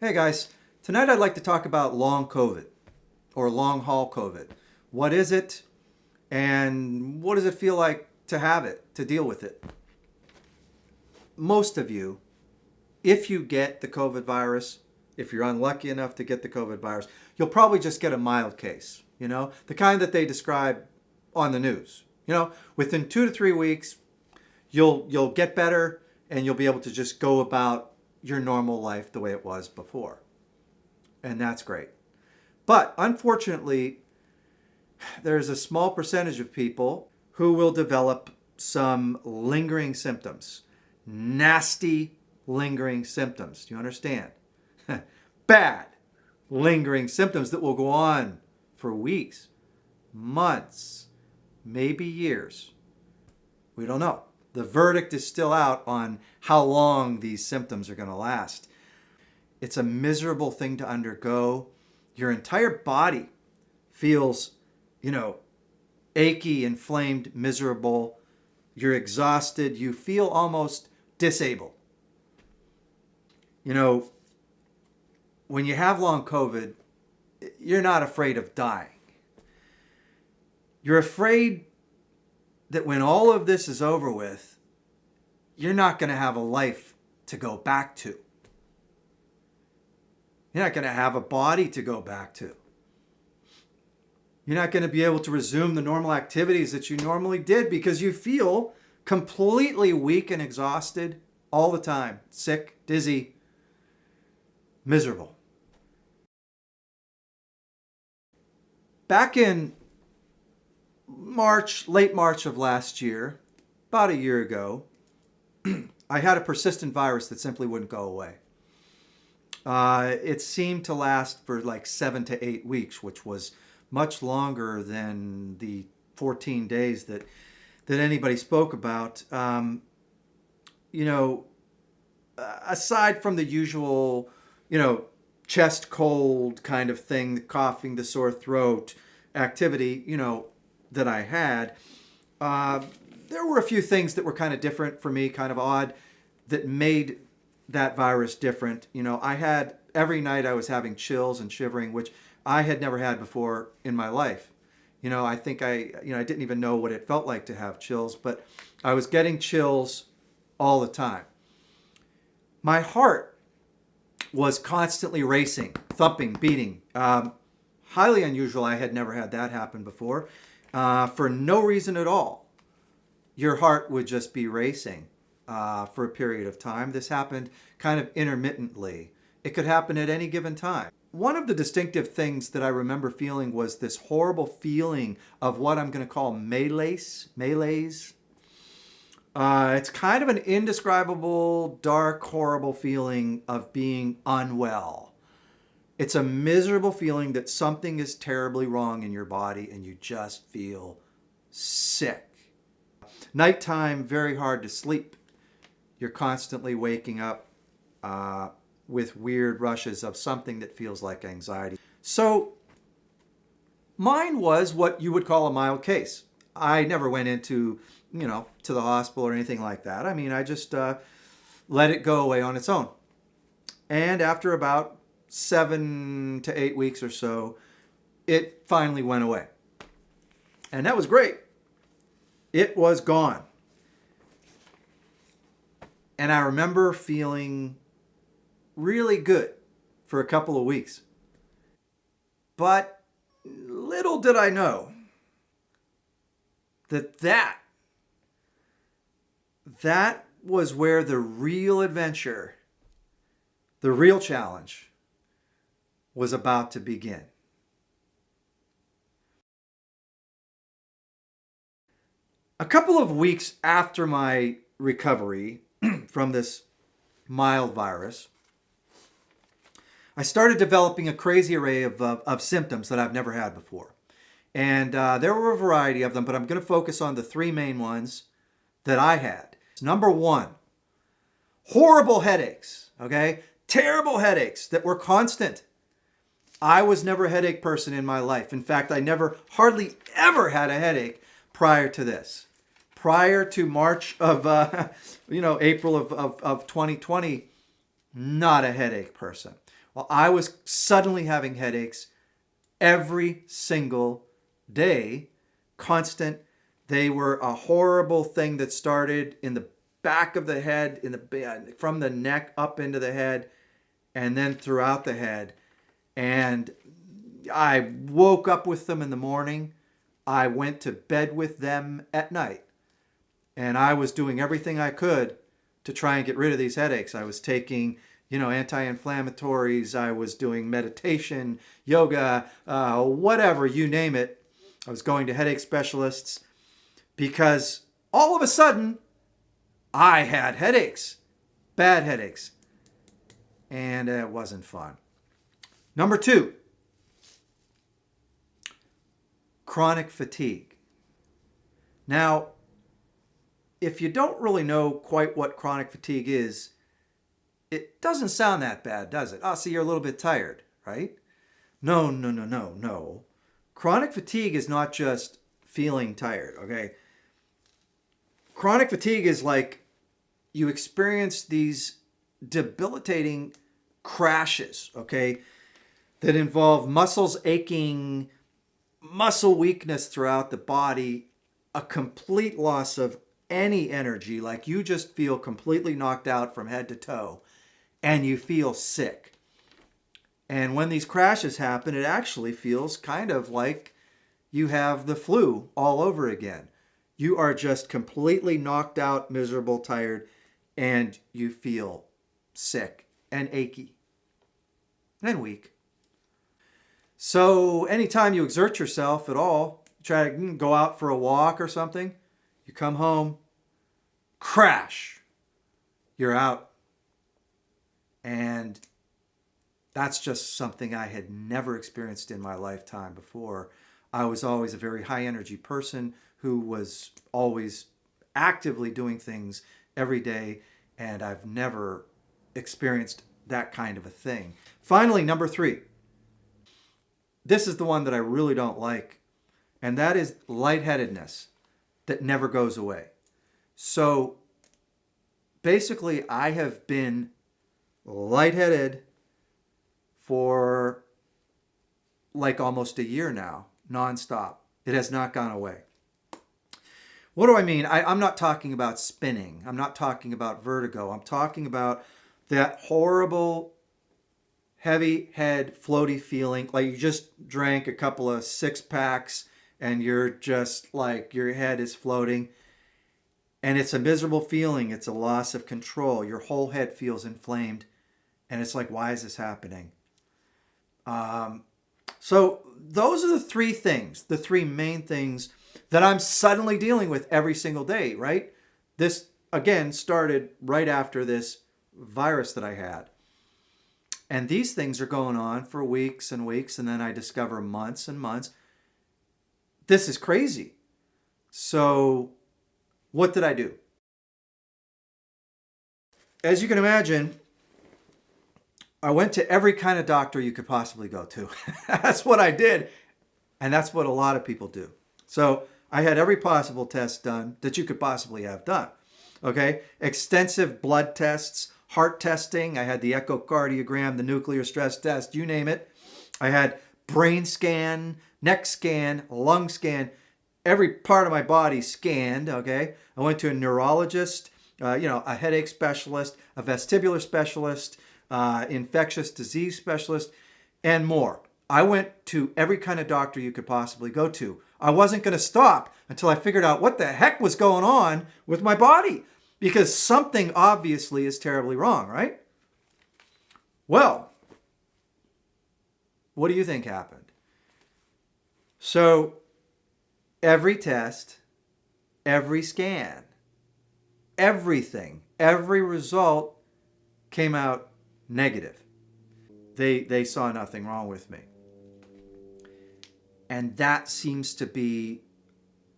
Hey guys, tonight I'd like to talk about long COVID or long haul COVID. What is it and what does it feel like to have it, to deal with it? Most of you, if you get the COVID virus, if you're unlucky enough to get the COVID virus, you'll probably just get a mild case, the kind that they describe on the news. Within 2 to 3 weeks, you'll get better and you'll be able to just go about your normal life the way it was before. And that's great. But unfortunately, there's a small percentage of people who will develop some lingering symptoms. Nasty lingering symptoms. Do you understand? Bad lingering symptoms that will go on for weeks, months, maybe years. We don't know. The verdict is still out on how long these symptoms are going to last. It's a miserable thing to undergo. Your entire body feels, achy, inflamed, miserable. You're exhausted. You feel almost disabled. When you have long COVID, you're not afraid of dying. You're afraid that when all of this is over with, you're not going to have a life to go back to. You're not going to have a body to go back to. You're not going to be able to resume the normal activities that you normally did because you feel completely weak and exhausted all the time. Sick, dizzy, miserable. Back in late March of last year, about a year ago, I had a persistent virus that simply wouldn't go away. It seemed to last for like 7 to 8 weeks, which was much longer than the 14 days that anybody spoke about. Aside from the usual, chest cold kind of thing, the coughing, the sore throat activity, that I had, there were a few things that were kind of different for me, kind of odd, that made that virus different. Every night I was having chills and shivering, which I had never had before in my life. I think I didn't even know what it felt like to have chills, but I was getting chills all the time. My heart was constantly racing, thumping, beating. Highly unusual. I had never had that happen before. For no reason at all. Your heart would just be racing for a period of time. This happened kind of intermittently. It could happen at any given time. One of the distinctive things that I remember feeling was this horrible feeling of what I'm going to call malaise. It's kind of an indescribable, dark, horrible feeling of being unwell. It's a miserable feeling that something is terribly wrong in your body and you just feel sick. Nighttime, very hard to sleep. You're constantly waking up with weird rushes of something that feels like anxiety. So mine was what you would call a mild case. I never went into, to the hospital or anything like that. I just let it go away on its own. And after about 7 to 8 weeks or so, it finally went away. And that was great. It was gone. And I remember feeling really good for a couple of weeks. But little did I know that was where the real adventure, the real challenge, was about to begin. A couple of weeks after my recovery from this mild virus, I started developing a crazy array of symptoms that I've never had before. And there were a variety of them, but I'm going to focus on the 3 main ones that I had. Number 1, horrible headaches, okay? Terrible headaches that were constant. I was never a headache person in my life. In fact, I hardly ever had a headache prior to this. Prior to March of, April of 2020, not a headache person. Well, I was suddenly having headaches every single day, constant. They were a horrible thing that started in the back of the head, from the neck up into the head, and then throughout the head. And I woke up with them in the morning. I went to bed with them at night. And I was doing everything I could to try and get rid of these headaches. I was taking, anti-inflammatories. I was doing meditation, yoga, whatever, you name it. I was going to headache specialists because all of a sudden I had headaches, bad headaches. And it wasn't fun. Number 2, chronic fatigue. Now, if you don't really know quite what chronic fatigue is, it doesn't sound that bad, does it? Oh, so you're a little bit tired, right? No. Chronic fatigue is not just feeling tired, okay? Chronic fatigue is like you experience these debilitating crashes, okay, that involve muscles aching, muscle weakness throughout the body, a complete loss of any energy, like you just feel completely knocked out from head to toe, and you feel sick. And when these crashes happen, it actually feels kind of like you have the flu all over again. You are just completely knocked out, miserable, tired, and you feel sick and achy and weak. So anytime you exert yourself at all, try to go out for a walk or something, you come home, crash, you're out. And that's just something I had never experienced in my lifetime before. I was always a very high energy person who was always actively doing things every day, and I've never experienced that kind of a thing. Finally, number 3. This is the one that I really don't like, and that is lightheadedness that never goes away. So basically, I have been lightheaded for like almost a year now, nonstop. It has not gone away. What do I mean? I'm not talking about spinning. I'm not talking about vertigo. I'm talking about that horrible, heavy head, floaty feeling, like you just drank a couple of 6-packs and you're just like, your head is floating. And it's a miserable feeling. It's a loss of control. Your whole head feels inflamed. And it's like, why is this happening? So those are the 3 things, the 3 main things that I'm suddenly dealing with every single day, right? This, again, started right after this virus that I had. And these things are going on for weeks and weeks, and then I discover months and months. This is crazy. So what did I do? As you can imagine, I went to every kind of doctor you could possibly go to. That's what I did. And that's what a lot of people do. So I had every possible test done that you could possibly have done. Okay? Extensive blood tests, heart testing. I had the echocardiogram, the nuclear stress test, you name it. I had brain scan, neck scan, lung scan, every part of my body scanned. Okay? I went to a neurologist, a headache specialist, a vestibular specialist, infectious disease specialist, and more. I went to every kind of doctor you could possibly go to. I wasn't going to stop until I figured out what the heck was going on with my body, because something obviously is terribly wrong, right? Well, what do you think happened? So every test, every scan, everything, every result came out negative. They saw nothing wrong with me. And that seems to be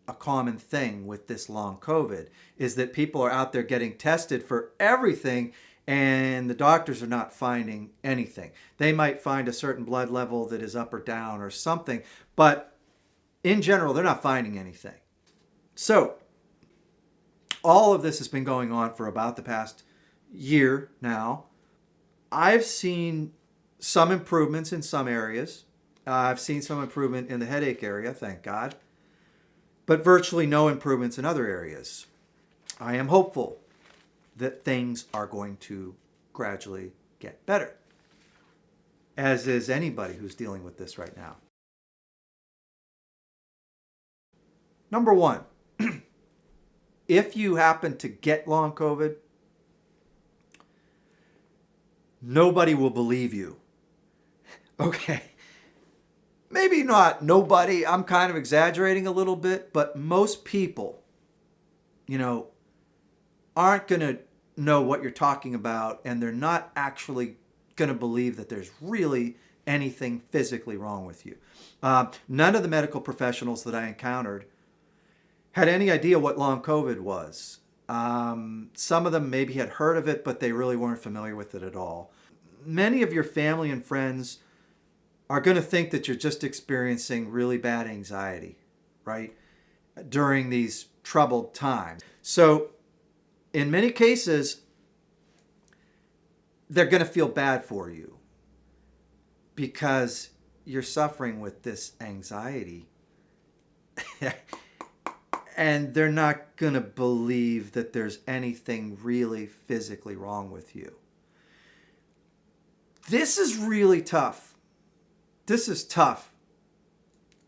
a common thing with this long COVID, is that people are out there getting tested for everything and the doctors are not finding anything. They might find a certain blood level that is up or down or something, but in general, they're not finding anything. So all of this has been going on for about the past year now. I've seen some improvements in some areas. I've seen some improvement in the headache area, thank God, but virtually no improvements in other areas. I am hopeful that things are going to gradually get better, as is anybody who's dealing with this right now. Number one, if you happen to get long COVID, nobody will believe you. Okay. Maybe not nobody. I'm kind of exaggerating a little bit, but most people, aren't going to know what you're talking about, and they're not actually going to believe that there's really anything physically wrong with you. None of the medical professionals that I encountered had any idea what long COVID was. Some of them maybe had heard of it, but they really weren't familiar with it at all. Many of your family and friends are going to think that you're just experiencing really bad anxiety, right? During these troubled times. So in many cases, they're going to feel bad for you because you're suffering with this anxiety. And they're not going to believe that there's anything really physically wrong with you. This is really tough. This is tough,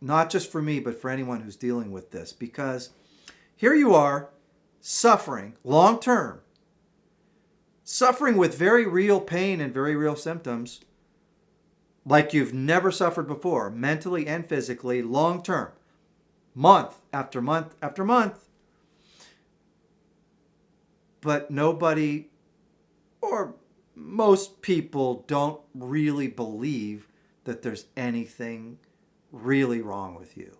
not just for me, but for anyone who's dealing with this, because here you are suffering long term, suffering with very real pain and very real symptoms like you've never suffered before, mentally and physically, long term, month after month after month. But nobody, or most people, don't really believe that there's anything really wrong with you.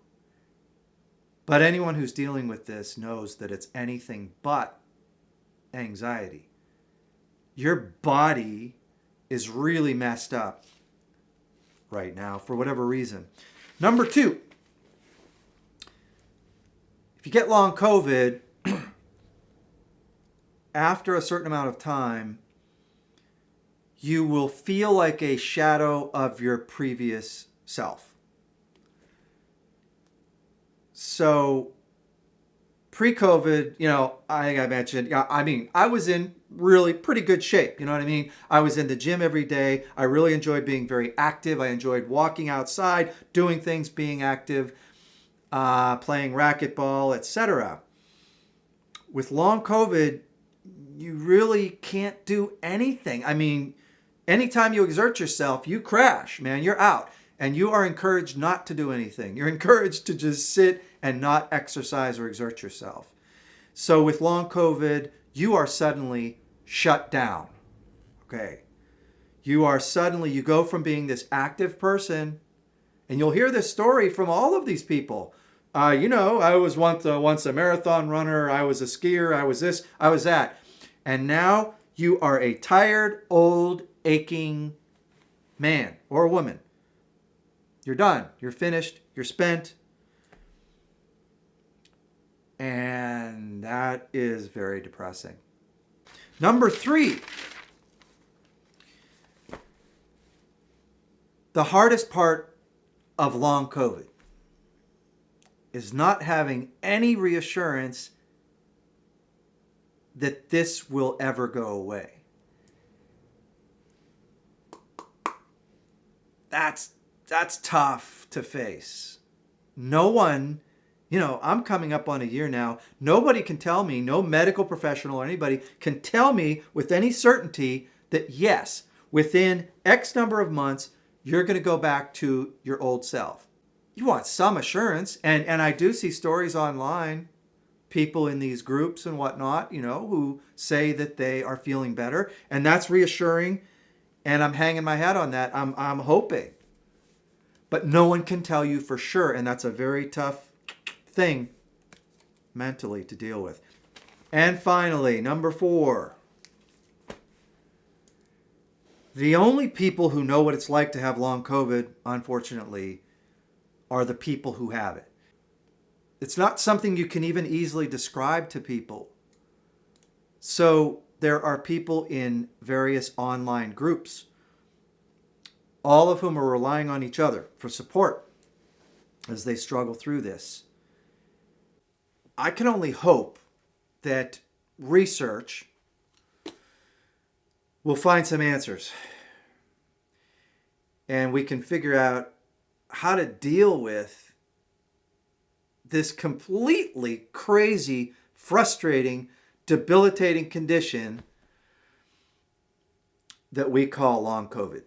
But anyone who's dealing with this knows that it's anything but anxiety. Your body is really messed up right now for whatever reason. Number two, if you get long COVID, after a certain amount of time, you will feel like a shadow of your previous self. So pre-COVID, I think I mentioned, I was in really pretty good shape. You know what I mean? I was in the gym every day. I really enjoyed being very active. I enjoyed walking outside, doing things, being active, playing racquetball, etc. With long COVID, you really can't do anything. Anytime you exert yourself, you crash, man. You're out. And you are encouraged not to do anything. You're encouraged to just sit and not exercise or exert yourself. So with long COVID, you are suddenly shut down. Okay. You go from being this active person, and you'll hear this story from all of these people. I was once a marathon runner. I was a skier. I was this. I was that. And now you are a tired, old, aching man or woman. You're done. You're finished. You're spent. And that is very depressing. Number three, the hardest part of long COVID is not having any reassurance that this will ever go away. That's tough to face. No one, I'm coming up on a year now. Nobody can tell me, no medical professional or anybody can tell me with any certainty that yes, within X number of months, you're going to go back to your old self. You want some assurance. And I do see stories online, people in these groups and whatnot, who say that they are feeling better. And that's reassuring. And I'm hanging my hat on that. I'm hoping. But no one can tell you for sure. And that's a very tough thing mentally to deal with. And finally, number 4. The only people who know what it's like to have long COVID, unfortunately, are the people who have it. It's not something you can even easily describe to people. So there are people in various online groups all of whom are relying on each other for support as they struggle through this. I can only hope that research will find some answers and we can figure out how to deal with this completely crazy, frustrating, debilitating condition that we call long COVID.